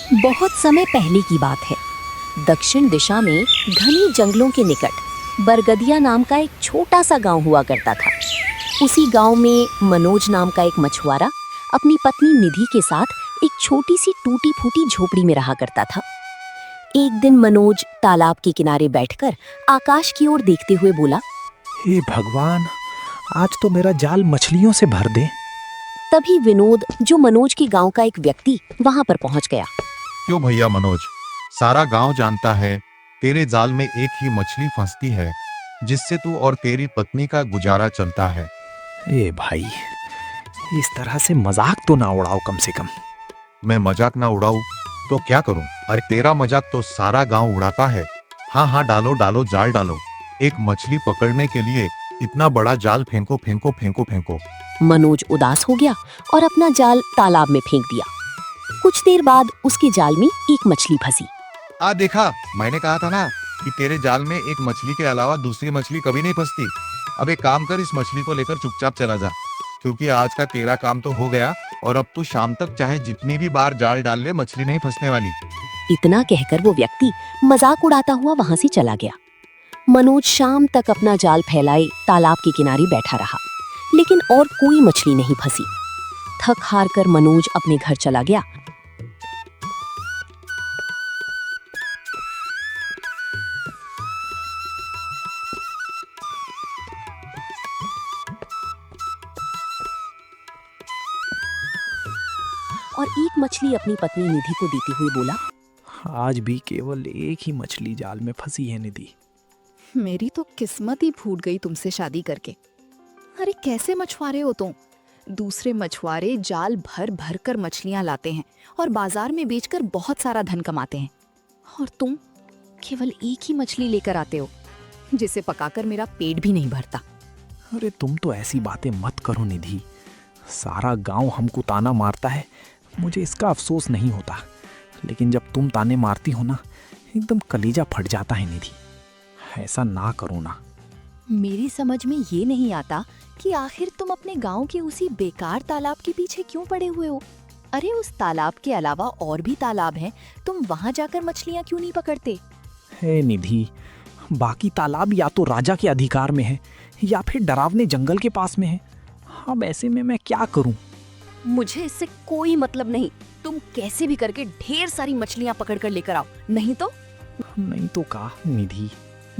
बहुत समय पहले की बात है। दक्षिण दिशा में घनी जंगलों के निकट बरगदिया नाम का एक छोटा सा गांव हुआ करता था। उसी गांव में मनोज नाम का एक मछुआरा अपनी पत्नी निधि के साथ एक छोटी सी टूटी फूटी झोपड़ी में रहा करता था। एक दिन मनोज तालाब के किनारे बैठकर आकाश की ओर देखते हुए बोला, हे भगवान, आज तो मेरा जाल मछलियों से भर दे। तभी विनोद, जो मनोज के गांव का एक व्यक्ति, वहां पर पहुंच गया। क्यों भैया मनोज, सारा गांव जानता है तेरे जाल में एक ही मछली फंसती है जिससे तू और तेरी पत्नी का गुजारा चलता है। ए भाई, इस तरह से मजाक तो ना उड़ाओ कम से कम। मैं मजाक ना उड़ाऊं तो क्या करूं? अरे तेरा मजाक तो सारा गांव उड़ाता है। हाँ हाँ, डालो डालो, जाल डालो। एक मछली पकड़ने के लिए इतना बड़ा जाल फेंको फेंको फेंको फेंको। मनोज उदास हो गया और अपना जाल तालाब में फेंक दिया। कुछ देर बाद उसके जाल में एक मछली फंसी। देखा, मैंने कहा था ना कि तेरे जाल में एक मछली के अलावा दूसरी मछली कभी नहीं फंसती। अब एक काम कर, इस मछली को लेकर चुपचाप चला जा, क्योंकि आज का तेरा काम तो हो गया और अब तू शाम तक चाहे जितनी भी बार जाल डाल ले, मछली नहीं फंसने वाली। इतना कहकर वो व्यक्ति मजाक उड़ाता हुआ वहां से चला गया। मनोज शाम तक अपना जाल फैलाए तालाब के किनारे बैठा रहा, लेकिन और कोई मछली नहीं फंसी। थक हार कर मनोज अपने घर चला गया। और एक मछली अपनी पत्नी निधि को देते हुए बोला, आज भी केवल एक ही मछली जाल में फंसी है निधि। मेरी तो किस्मत ही फूट गई तुमसे शादी करके। अरे कैसे मछुआरे हो तुम? दूसरे मछुआरे जाल भर भर कर मछलियां लाते हैं और बाजार में बेचकर बहुत सारा धन कमाते हैं, और तुम केवल एक ही मछली लेकर आते हो जिसे पकाकर मेरा पेट भी नहीं भरता। अरे तुम तो ऐसी बातें मत करो निधि। सारा गांव हमको ताना मारता है, मुझे इसका अफसोस नहीं होता, लेकिन जब तुम ताने मारती हो ना, एकदम कलेजा फट जाता है निधि। ऐसा ना करो ना। मेरी समझ में ये नहीं आता कि आखिर तुम अपने गांव के उसी बेकार तालाब के पीछे क्यों पड़े हुए हो? अरे उस तालाब के अलावा और भी तालाब हैं, तुम वहां जाकर मछलियां क्यों नहीं पकड़ते? हे निधि, बाकी तालाब या तो राजा के अधिकार में है या फिर डरावने जंगल के पास में है। अब ऐसे में मैं क्या करूं? मुझे इससे कोई मतलब नहीं। तुम कैसे भी करके ढेर सारी मछलियां पकड़ कर लेकर आओ, नहीं तो का निधि।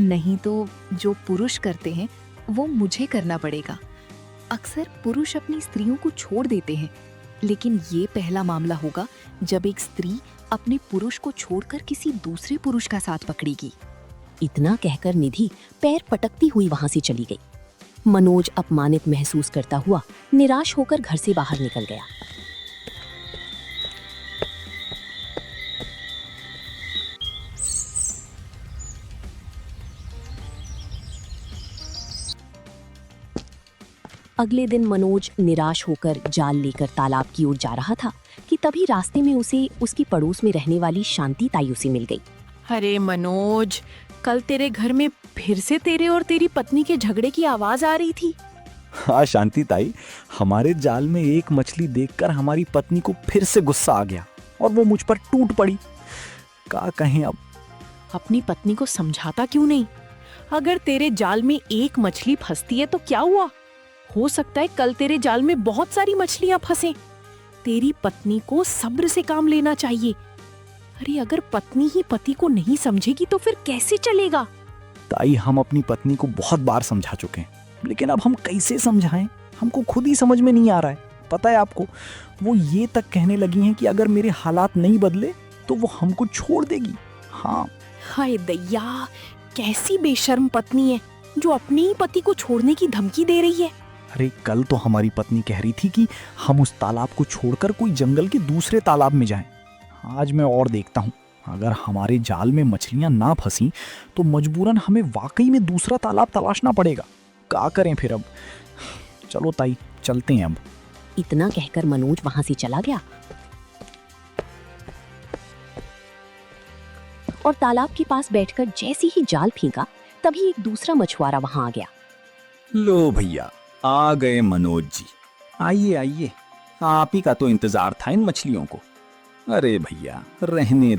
नहीं तो जो पुरुष करते हैं वो मुझे करना पड़ेगा। अक्सर पुरुष अपनी स्त्रियों को छोड़ देते हैं, लेकिन ये पहला मामला होगा जब एक स्त्री अपने पुरुष को छोड़कर किसी दूसरे पुरुष का साथ पकड़ेगी। इतना कहकर निधि पैर पटकती हुई वहां से चली गई। मनोज अपमानित महसूस करता हुआ निराश होकर घर से बाहर निकल गया। अगले दिन मनोज निराश होकर जाल लेकर तालाब की ओर जा रहा था कि तभी रास्ते में उसे उसकी पड़ोस में रहने वाली शांति ताई से मिल गई। अरे मनोज, कल तेरे घर में फिर से तेरे और तेरी पत्नी के झगड़े की आवाज आ रही थी। हाँ शांति ताई, हमारे जाल में एक मछली देखकर हमारी पत्नी को फिर से गुस्सा आ गया और वो मुझ पर टूट पड़ी। क्या कहें अब? अपनी पत्नी को समझाता क्यों नहीं? अगर तेरे जाल में एक मछली फंसती है तो क्या हुआ? हो सकता है कल तेरे जाल में बहुत सारी मछलियां फंसे। तेरी पत्नी को सब्र से काम लेना चाहिए। अरे अगर पत्नी ही पति को नहीं समझेगी तो फिर कैसे चलेगा? ताई, हम अपनी पत्नी को बहुत बार समझा चुके हैं, लेकिन अब हम कैसे समझाएं? हमको खुद ही समझ में नहीं आ रहा है। पता है आपको, वो ये तक कहने लगी हैं कि अगर मेरे हालात नहीं बदले तो वो हमको छोड़ देगी। हाँ। हाय दैया, कैसी बेशर्म पत्नी है जो अपने ही पति को छोड़ने की धमकी दे रही है। अरे कल तो हमारी पत्नी कह रही थी कि हम उस तालाब को छोड़कर कोई जंगल के दूसरे तालाब में जाएं। आज मैं और देखता हूँ, अगर हमारे जाल में मछलियां ना फंसी तो मजबूरन हमें वाकई में दूसरा तालाब तलाशना पड़ेगा। क्या करें फिर अब? चलो ताई, चलते हैं अब। इतना कहकर मनोज वहां से चला गया और तालाब के पास बैठकर जैसे ही जाल फेंका, तभी एक दूसरा मछुआरा वहां आ गया। लो भैया, आ गए मनोज जी। आइए आइए, आप ही का तो इंतजार था इन मछलियों को। अरे भैया रहने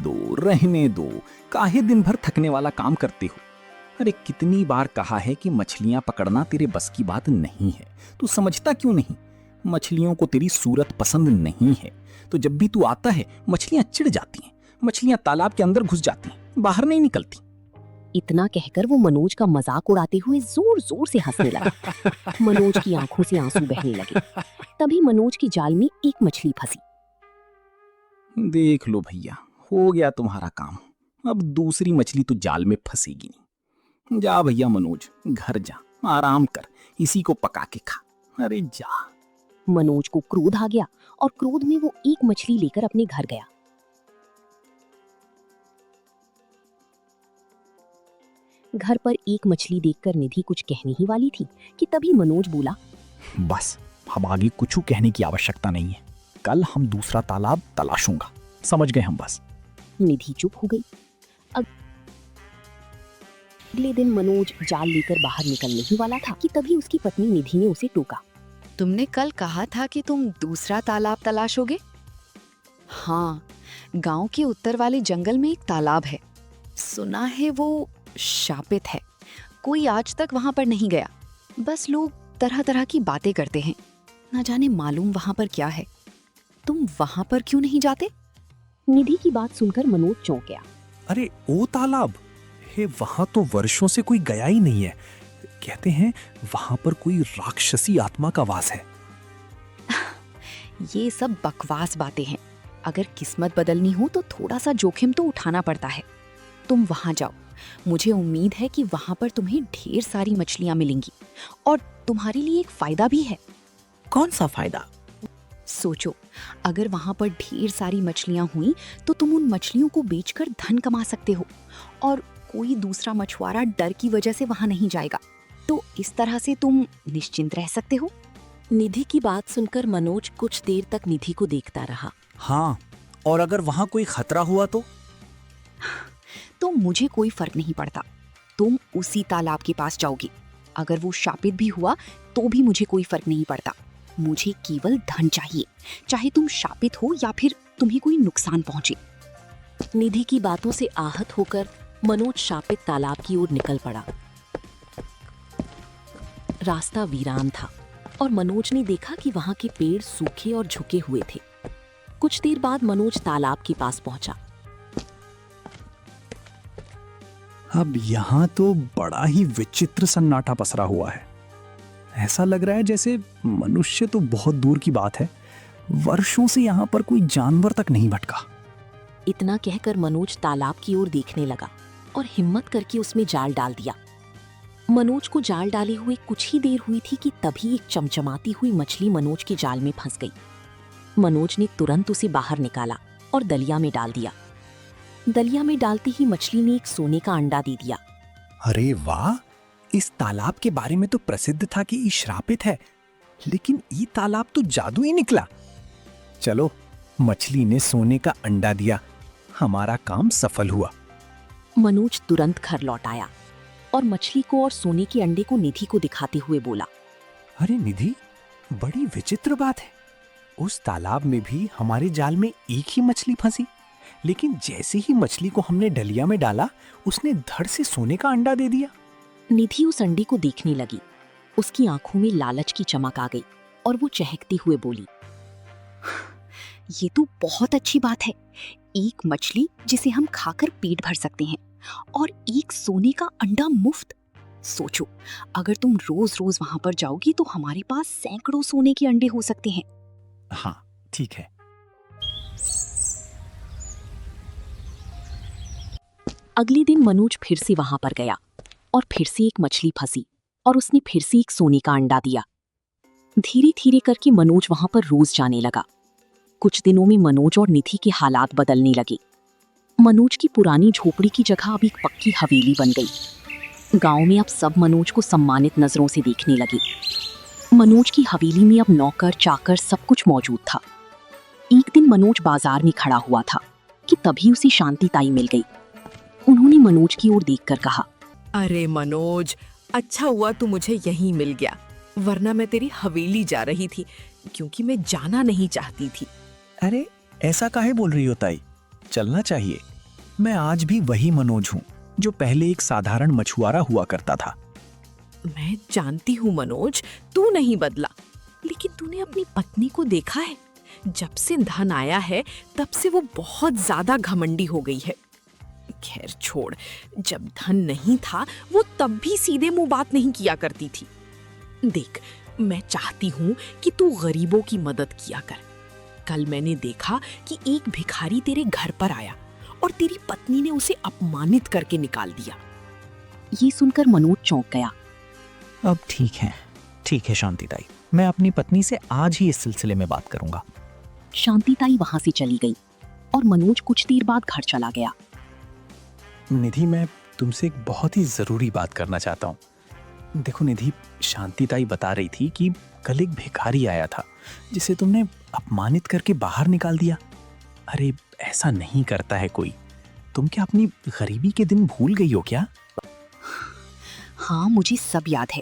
दो। काहे दिन भर थकने वाला काम करते हो? अरे कितनी बार कहा है कि मछलियां पकड़ना तेरे बस की बात नहीं है, तू समझता क्यों नहीं? मछलियों को तेरी सूरत पसंद नहीं है, तो जब भी तू आता है मछलियां चिढ़ जाती हैं, मछलियां तालाब के अंदर घुस जाती हैं, बाहर नहीं निकलती। इतना कहकर वो मनोज का मजाक उड़ाते हुए जोर जोर से हंसने लगा। मनोज की आंखों से आंसू बहने लगे। तभी मनोज की जाल में एक मछली फंसी। देख लो भैया, हो गया तुम्हारा काम। अब दूसरी मछली तो जाल में फंसेगी नहीं। जा भैया मनोज, घर जा, आराम कर, इसी को पका के खा। अरे जा। मनोज को क्रोध आ गया और क्रोध में वो एक मछली लेकर अपने घर गया। घर पर एक मछली देखकर निधि कुछ कहने ही वाली थी कि तभी मनोज बोला, बस हम आगे कुछ कहने की आवश्यकता नहीं है। कल हम दूसरा तालाब तलाशूंगा, समझ गए हम बस। निधि चुप हो गई। अगले दिन मनोज जाल लेकर बाहर निकलने ही वाला था कि तभी उसकी पत्नी निधि ने उसे टोका। तुमने कल कहा था कि तुम दूसरा तालाब तलाशोगे। हाँ, गांव के उत्तर वाले जंगल में एक तालाब है। सुना है वो शापित है। कोई आज तक वहां पर नहीं गया। बस लोग तरह तरह की बातें करते हैं। ना जाने मालूम वहां पर क्या है। तुम वहां पर क्यों नहीं जाते? निधि की बात सुनकर मनोज चौंक गया। अरे वो तालाब है, वहां तो वर्षों से कोई गया ही नहीं है। कहते हैं वहां पर कोई राक्षसी आत्मा का वास है। ये सब बकवास बातें हैं। अगर किस्मत बदलनी हो तो थोड़ा सा जोखिम तो उठाना पड़ता है। तुम वहां जाओ। मुझे उम्मीद है कि वहां पर तुम्हें ढेर सारी मछलियां मिलेंगी और तुम्हारे लिए एक फायदा भी है। कौन सा फायदा? सोचो, अगर वहां पर ढेर सारी मछलियां हुई तो तुम उन मछलियों को बेचकर धन कमा सकते हो और कोई दूसरा मछुआरा डर की वजह से वहां नहीं जाएगा। तो इस तरह से तुम निश्चिंत रह सकते हो। निधि की बात सुनकर मनोज कुछ देर तक निधि को देखता रहा। हाँ, और अगर वहां कोई खतरा हुआ तो मुझे कोई फर्क नहीं पड़ता। तुम उसी तालाब के पास जाओगी। अगर वो शापित भी हुआ तो भी मुझे कोई फर्क नहीं पड़ता। मुझे केवल धन चाहिए, चाहे तुम शापित हो या फिर तुम्हें कोई नुकसान पहुंचे। निधि की बातों से आहत होकर मनोज शापित तालाब की ओर निकल पड़ा। रास्ता वीरान था और मनोज ने देखा कि वहां के पेड़ सूखे और झुके हुए थे। कुछ देर बाद मनोज तालाब के पास पहुंचा। अब यहाँ तो बड़ा ही विचित्र सन्नाटा पसरा हुआ है। ऐसा लग रहा है जैसे मनुष्य तो बहुत दूर की बात है, वर्षों से यहाँ पर कोई जानवर तक नहीं भटका। इतना कहकर मनोज तालाब की ओर देखने लगा और हिम्मत करके उसमें जाल डाल दिया। मनोज को जाल डाले हुए कुछ ही देर हुई थी कि तभी एक चमचमाती हुई मछली मनोज के जाल में फंस गई। मनोज ने तुरंत उसे बाहर निकाला और दलिया में डाल दिया। दलिया में डालते ही मछली ने एक सोने का अंडा दे दिया। अरे वाह, इस तालाब के बारे में तो प्रसिद्ध था कि ये श्रापित है, लेकिन ये तालाब तो जादू ही निकला। चलो, मछली ने सोने का अंडा दिया, हमारा काम सफल हुआ। मनोज तुरंत घर लौट आया और मछली को और सोने के अंडे को निधि को दिखाते हुए बोला, अरे निधि, बड़ी विचित्र बात है। उस तालाब में भी हमारे जाल में एक ही मछली फंसी, लेकिन जैसे ही मछली को हमने डलिया में डाला, उसने धड़ से सोने का अंडा दे दिया। निधि उस अंडे को देखने लगी। उसकी आंखों में लालच की चमक आ गई और वो चहकती हुए बोली, ये तो बहुत अच्छी बात है। एक मछली जिसे हम खाकर पेट भर सकते हैं और एक सोने का अंडा मुफ्त। सोचो, अगर तुम रोज रोज वहां पर जाओगी तो हमारे पास सैकड़ों सोने के अंडे हो सकते हैं। हाँ, ठीक है। अगले दिन मनोज फिर से वहां पर गया और फिर से एक मछली फंसी और उसने फिर से एक सोने का अंडा दिया। धीरे धीरे करके मनोज वहां पर रोज जाने लगा। कुछ दिनों में मनोज और निधि के हालात बदलने लगे। मनोज की पुरानी झोपड़ी की जगह अब एक पक्की हवेली बन गई। गांव में अब सब मनोज को सम्मानित नजरों से देखने लगे। मनोज की हवेली में अब नौकर चाकर सब कुछ मौजूद था। एक दिन मनोज बाजार में खड़ा हुआ था कि तभी उसे शांति ताई मिल गई। उन्होंने मनोज की ओर देखकर कहा, अरे मनोज, अच्छा हुआ तू मुझे यहीं मिल गया, वरना मैं तेरी हवेली जा रही थी क्योंकि मैं जाना नहीं चाहती थी। अरे ऐसा काहे बोल रही हो ताई? चलना चाहिए। मैं आज भी वही मनोज हूँ जो पहले एक साधारण मछुआरा हुआ करता था। मैं जानती हूँ मनोज, तू नहीं बदला, लेकिन तूने अपनी पत्नी को देखा है? जब से धन आया है तब से वो बहुत ज्यादा घमंडी हो गई है। खैर छोड़, जब धन नहीं था वो तब भी सीधे मुंह बात नहीं किया करती थी। देख, मैं चाहती हूँ कि तू गरीबों की मदद किया कर। कल मैंने देखा कि एक भिखारी तेरे घर पर आया और तेरी पत्नी ने उसे अपमानित करके निकाल दिया। ये सुनकर मनोज चौंक गया। अब ठीक है शांति ताई, मैं अपनी पत्नी से आज ही इस सिलसिले में बात करूंगा। शांतिताई वहां से चली गई और मनोज कुछ देर बाद घर चला गया। निधि, मैं तुमसे एक बहुत ही जरूरी बात करना चाहता हूँ। देखो निधि, शांतिताई बता रही थी कि कल एक भिखारी आया था जिसे तुमने अपमानित करके बाहर निकाल दिया। अरे ऐसा नहीं करता है कोई। तुम क्या अपनी गरीबी के दिन भूल गई हो क्या? हाँ, मुझे सब याद है,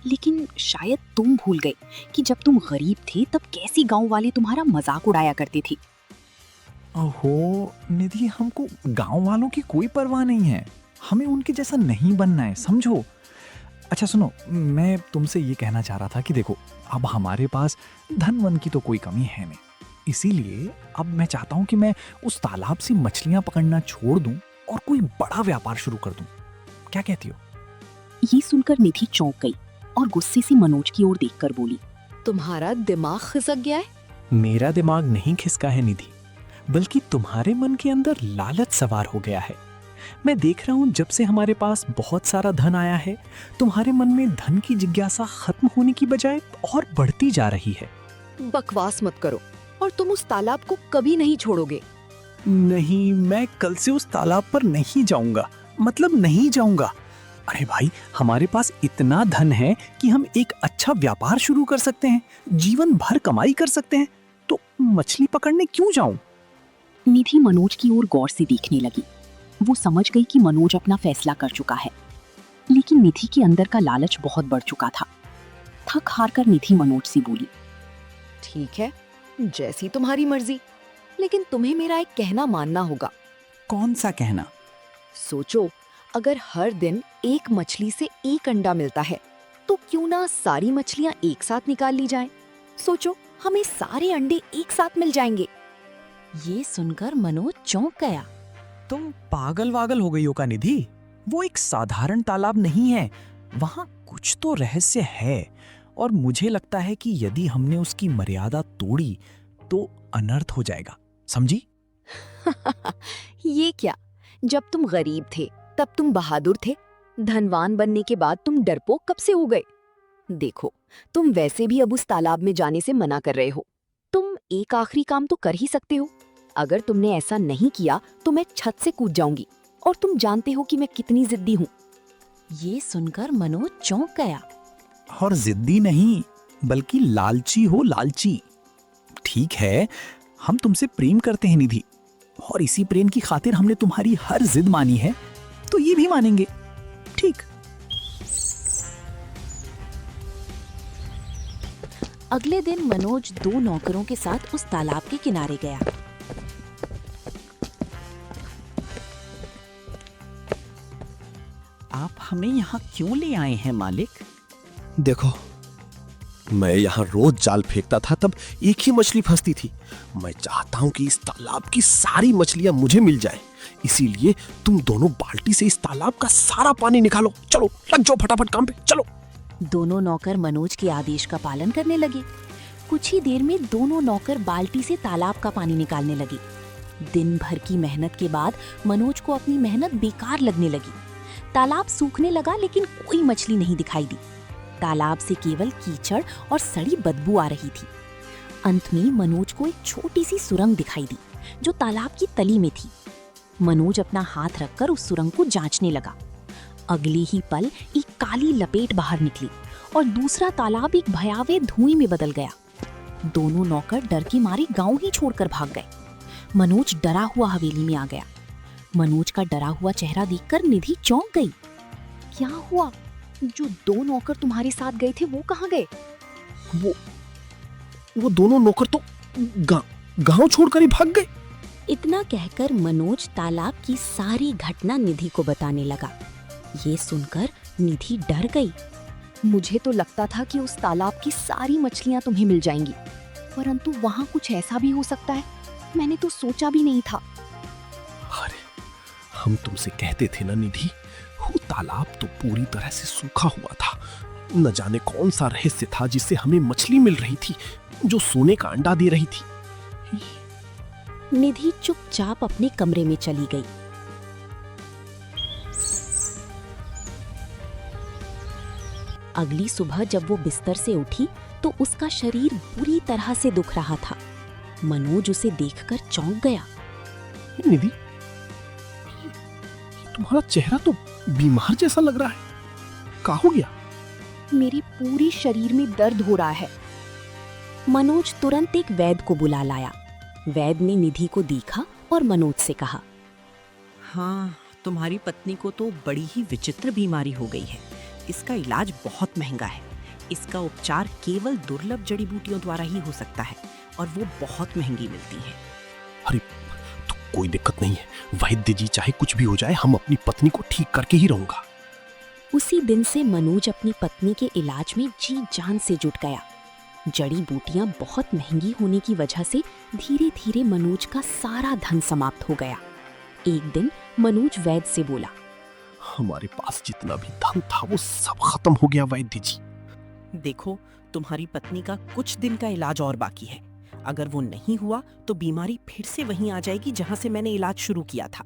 लेकिन शायद तुम भूल गए कि जब तुम गरीब थे तब कैसी गांव वाले तुम्हारा मजाक उड़ाया करते थे। ओहो निधि, हमको गांव वालों की कोई परवाह नहीं है। हमें उनके जैसा नहीं बनना है, समझो। अच्छा सुनो, मैं तुमसे ये कहना चाह रहा था कि देखो, अब हमारे पास धन वन की तो कोई कमी है नहीं, इसीलिए अब मैं चाहता हूँ कि मैं उस तालाब से मछलियां पकड़ना छोड़ दूं और कोई बड़ा व्यापार शुरू कर दूं। क्या कहती हो? ये सुनकर निधि चौंक गई और गुस्से से मनोज की ओर देखकर बोली, तुम्हारा दिमाग खिसक गया है? मेरा दिमाग नहीं खिसका है निधि, बल्कि तुम्हारे मन के अंदर लालच सवार हो गया है। मैं देख रहा हूँ जब से हमारे पास बहुत सारा धन आया है, तुम्हारे मन में धन की जिज्ञासा खत्म होने की बजाय और बढ़ती जा रही है। बकवास मत करो, और तुम उस तालाब को कभी नहीं छोड़ोगे। नहीं, मैं कल से उस तालाब पर नहीं जाऊंगा, मतलब नहीं जाऊंगा। अरे भाई, हमारे पास इतना धन है कि हम एक अच्छा व्यापार शुरू कर सकते हैं, जीवन भर कमाई कर सकते हैं, तो मछली पकड़ने क्यों जाऊं? निधि मनोज की ओर गौर से देखने लगी। वो समझ गई कि मनोज अपना फैसला कर चुका है, लेकिन निधि के अंदर का लालच बहुत बढ़ चुका था। थक हार कर निधि मनोज से बोली, ठीक है, जैसी तुम्हारी मर्जी, लेकिन तुम्हें मेरा एक कहना मानना होगा। कौन सा कहना? सोचो, अगर हर दिन एक मछली से एक अंडा मिलता है तो क्यों ना सारी मछलियां एक साथ निकाल ली जाएं? सोचो, हमें सारे अंडे एक साथ मिल जाएंगे। ये सुनकर मनोज चौंक गया। तुम पागल वागल हो गई हो का निधि? वो एक साधारण तालाब नहीं है, वहां कुछ तो रहस्य है, और मुझे लगता है कि यदि हमने उसकी मर्यादा तोड़ी तो अनर्थ हो जाएगा, समझी? ये क्या, जब तुम गरीब थे तब तुम बहादुर थे, धनवान बनने के बाद तुम डरपोक कब से हो गए? देखो, तुम वैसे भी अब उस तालाब में जाने से मना कर रहे हो। तुम एक आखिरी काम तो कर ही सकते हो। अगर तुमने ऐसा नहीं किया तो मैं छत से कूद जाऊंगी, और तुम जानते हो कि मैं कितनी जिद्दी हूँ। ये सुनकर मनोज चौंक गया। और जिद्दी नहीं, बल्कि लालची हो, लालची। ठीक है, हम तुमसे प्रेम करते हैं निधि, और इसी प्रेम की खातिर हमने तुम्हारी हर जिद मानी है, तो ये भी मानेंगे, ठीक? अगले दिन मनोज 2 नौकरों के साथ उस तालाब के किनारे गया। आप हमें यहाँ क्यों ले आए हैं मालिक? देखो, मैं यहाँ रोज जाल फेंकता था, तब एक ही मछली फंसती थी। मैं चाहता हूँ कि इस तालाब की सारी मछलियाँ मुझे मिल जाए, इसीलिए तुम दोनों बाल्टी से इस तालाब का सारा पानी निकालो। चलो, लग जाओ फटाफट काम पे, चलो। दोनों नौकर मनोज के आदेश का पालन करने लगे। कुछ ही देर में दोनों नौकर बाल्टी से तालाब का पानी निकालने लगे। दिन भर की मेहनत के बाद मनोज को अपनी मेहनत बेकार लगने लगी। तालाब सूखने लगा, लेकिन कोई मछली नहीं दिखाई दी। तालाब से केवल कीचड़ और सड़ी बदबू आ रही थी। अंत में मनोज को एक छोटी सी सुरंग दिखाई दी, जो तालाब की तली में थी। मनोज अपना हाथ रखकर उस सुरंग को जांचने लगा। अगले ही पल एक काली लपेट बाहर निकली और दूसरा तालाब एक भयावह धुएं में बदल गया। दोनों नौकर डर के मारे गांव ही छोड़कर भाग गए। मनोज डरा हुआ हवेली में आ गया। मनोज का डरा हुआ चेहरा देखकर निधि चौंक गई। क्या हुआ? जो 2 नौकर तुम्हारे साथ गए थे वो कहाँ गए? वो दोनों नौकर तो गांव छोड़कर ही भाग गए। इतना कहकर मनोज तालाब की सारी घटना निधि को बताने लगा। ये सुनकर निधि डर गई। मुझे तो लगता था कि उस तालाब की सारी मछलियां तुम्हें मिल जाएंगी, परंतु वहाँ कुछ ऐसा भी हो सकता है, मैंने तो सोचा भी नहीं था। अरे हम तुमसे कहते थे ना निधि, वो तालाब तो पूरी तरह से सूखा हुआ था। न जाने कौन सा रहस्य था जिससे हमें मछली मिल रही थी, जो सोने का अंडा दे रही थी। निधि चुपचाप अपने कमरे में चली गई। अगली सुबह जब वो बिस्तर से उठी तो उसका शरीर बुरी तरह से दुख रहा था। मनोज उसे देखकर चौंक गया। निधि, तुम्हारा चेहरा तो बीमार जैसा लग रहा है, क्या हो गया? मेरे पूरे शरीर में दर्द हो रहा है। मनोज तुरंत एक वैद्य को बुला लाया। वैद्य ने निधि को देखा और मनोज से कहा, हाँ, तुम्हारी पत्नी को तो बड़ी ही विचित्र बीमारी हो गई है। इसका इलाज बहुत महंगा है। इसका उपचार केवल दुर्लभ जड़ी बूटियों द्वारा ही हो सकता है और वो बहुत महंगी मिलती है। अरे तो कोई दिक्कत नहीं है, वैद्य जी चाहे कुछ भी हो जाए, हम अपनी पत्नी को ठीक करके ही रहूंगा। उसी दिन से मनोज अपनी पत्नी के इलाज में जी जान से जुट गया। जड़ी बूटियां बहुत महंगी होने की वजह से धीरे धीरे मनोज का सारा धन समाप्त हो गया। एक दिन मनोज वैद्य से बोला, हमारे पास जितना भी धन था वो सब खत्म हो गया वैद्य जी। देखो, तुम्हारी पत्नी का कुछ दिन का इलाज और बाकी है। अगर वो नहीं हुआ तो बीमारी फिर से वहीं आ जाएगी जहां से मैंने इलाज शुरू किया था।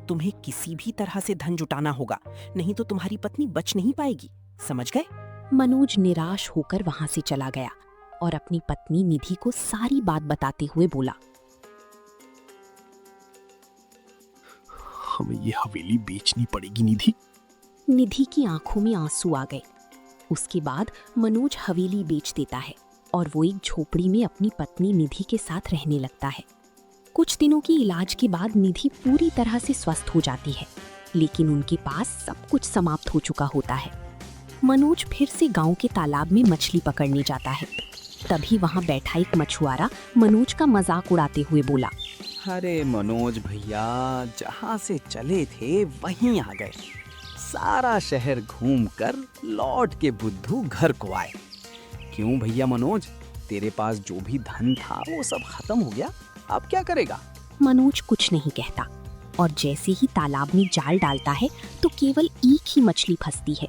तुम्हें किसी भी तरह से धन जुटाना होगा, नहीं तो तुम्हारी पत्नी बच नहीं पाएगी। समझ गए? मनोज निराश होकर वहां से चला गया और अपनी पत्नी निधि को सारी बात बताते हुए बोला, हमें ये हवेली बेचनी पड़ेगी निधि। निधि की आंखों में आंसू आ गए। उसके बाद मनोज हवेली बेच देता है और वो एक झोपड़ी में अपनी पत्नी निधि के साथ रहने लगता है। कुछ दिनों की इलाज के बाद निधि पूरी तरह से स्वस्थ हो जाती है, लेकिन उनके पास सब कुछ समाप्त हो चुका होता है। मनोज फिर से गांव के तालाब में मछली पकड़ने जाता है। तभी वहां बैठा एक मछुआरा मनोज का मजाक उड़ाते हुए बोला, अरे मनोज भैया, जहाँ से चले थे वहीं आ गए। सारा शहर घूमकर लौट के बुद्धू घर को आए। क्यों भैया मनोज, तेरे पास जो भी धन था वो सब खत्म हो गया, अब क्या करेगा? मनोज कुछ नहीं कहता और जैसे ही तालाब में जाल डालता है तो केवल एक ही मछली फंसती है।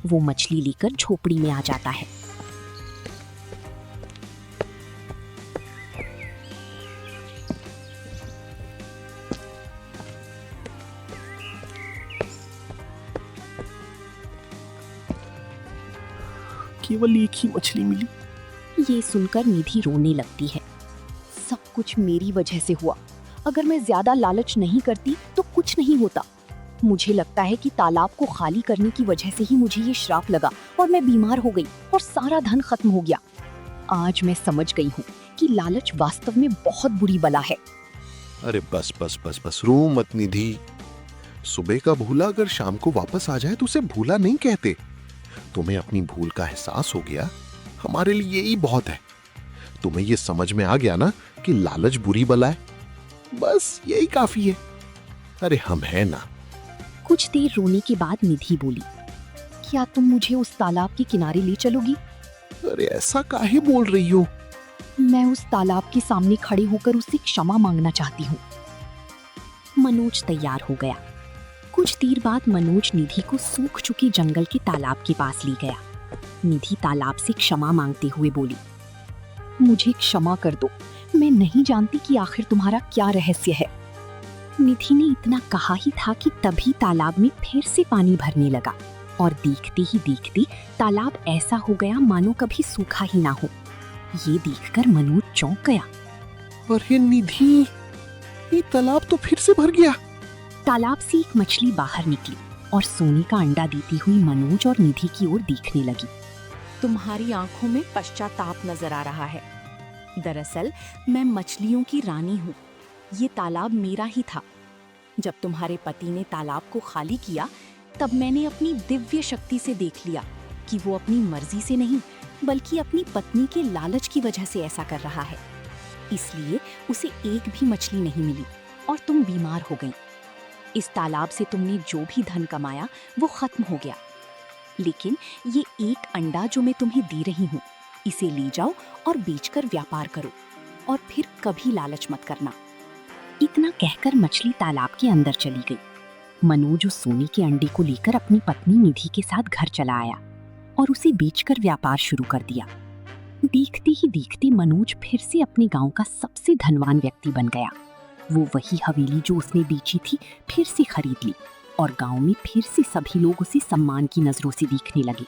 वो मछली लेकर झोपड़ी में आ जाता है। केवल एक ही मछली मिली। ये सुनकर निधि रोने लगती है। सब कुछ मेरी वजह से हुआ। अगर मैं ज्यादा लालच नहीं करती तो कुछ नहीं होता। मुझे लगता है कि तालाब को खाली करने की वजह से ही मुझे ये श्राप लगा और मैं बीमार हो गई और सारा धन खत्म हो गया। आज मैं समझ गई हूँ कि लालच वास्तव में बहुत बुरी बला है। अरे बस बस बस बस, रो मत निधि। सुबह का भूला अगर शाम को वापस आ जाए तो उसे भूला नहीं कहते। तुम्हें अपनी भूल का एहसास हो गया, हमारे लिए यही बहुत है। तुम्हें ये समझ में आ गया ना कि लालच बुरी बला है, बस यही काफी है। अरे हम हैं ना। कुछ देर रोने के बाद निधि बोली, क्या तुम मुझे उस तालाब के किनारे ले चलोगी? अरे ऐसा काहे बोल रही हो? मैं उस तालाब के सामने खड़े होकर उससे क्षमा मांगना चाहती हूँ। मनोज तैयार हो गया। कुछ देर बाद मनोज निधि को सूख चुके जंगल के तालाब के पास ले गया। निधि तालाब से क्षमा मांगते हुए बोली, मुझे क्षमा कर दो, मैं नहीं जानती कि आखिर तुम्हारा क्या रहस्य है। निधि ने इतना कहा ही था कि तभी तालाब में फिर से पानी भरने लगा और देखते ही देखते तालाब ऐसा हो गया मानो कभी सूखा ही ना हो। ये देखकर मनोज चौंक गया। अरे निधि, ये तालाब तो फिर से भर गया। तालाब से एक मछली बाहर निकली और सोने का अंडा देती हुई मनोज और निधि की ओर देखने लगी। तुम्हारी आंखों में पश्चाताप नजर आ रहा है। दरअसल मैं मछलियों की रानी हूँ। ये तालाब मेरा ही था। जब तुम्हारे पति ने तालाब को खाली किया तब मैंने अपनी दिव्य शक्ति से देख लिया कि वो अपनी मर्जी से नहीं बल्कि अपनी पत्नी के लालच की वजह से ऐसा कर रहा है। इसलिए उसे एक भी मछली नहीं मिली और तुम बीमार हो गई। इस तालाब से तुमने जो भी धन कमाया वो खत्म हो गया। लेकिन ये एक अंडा जो मैं तुम्हें दे रही हूँ, इसे ले जाओ और बेचकर व्यापार करो और फिर कभी लालच मत करना। इतना कहकर मछली तालाब के अंदर चली गई। मनोज उस सोने के अंडे को लेकर अपनी पत्नी निधि के साथ घर चला आया और उसे बेचकर व्यापार शुरू कर दिया। देखते ही देखते मनोज फिर से अपने गांव का सबसे धनवान व्यक्ति बन गया। वो वही हवेली जो उसने बेची थी फिर से खरीद ली और गांव में फिर से सभी लोग उसे सम्मान की नजरों से देखने लगे।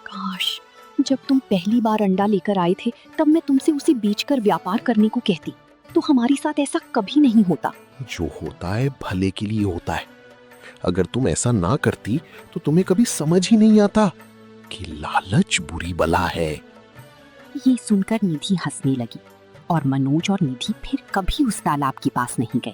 काश जब तुम पहली बार अंडा लेकर आए थे तब मैं तुमसे उसे बेचकर व्यापार करने को कहती, तो हमारे साथ ऐसा कभी नहीं होता। जो होता है भले के लिए होता है। अगर तुम ऐसा ना करती तो तुम्हें कभी समझ ही नहीं आता कि लालच बुरी बला है। ये सुनकर निधि हंसने लगी और मनोज और निधि फिर कभी उस तालाब के पास नहीं गए।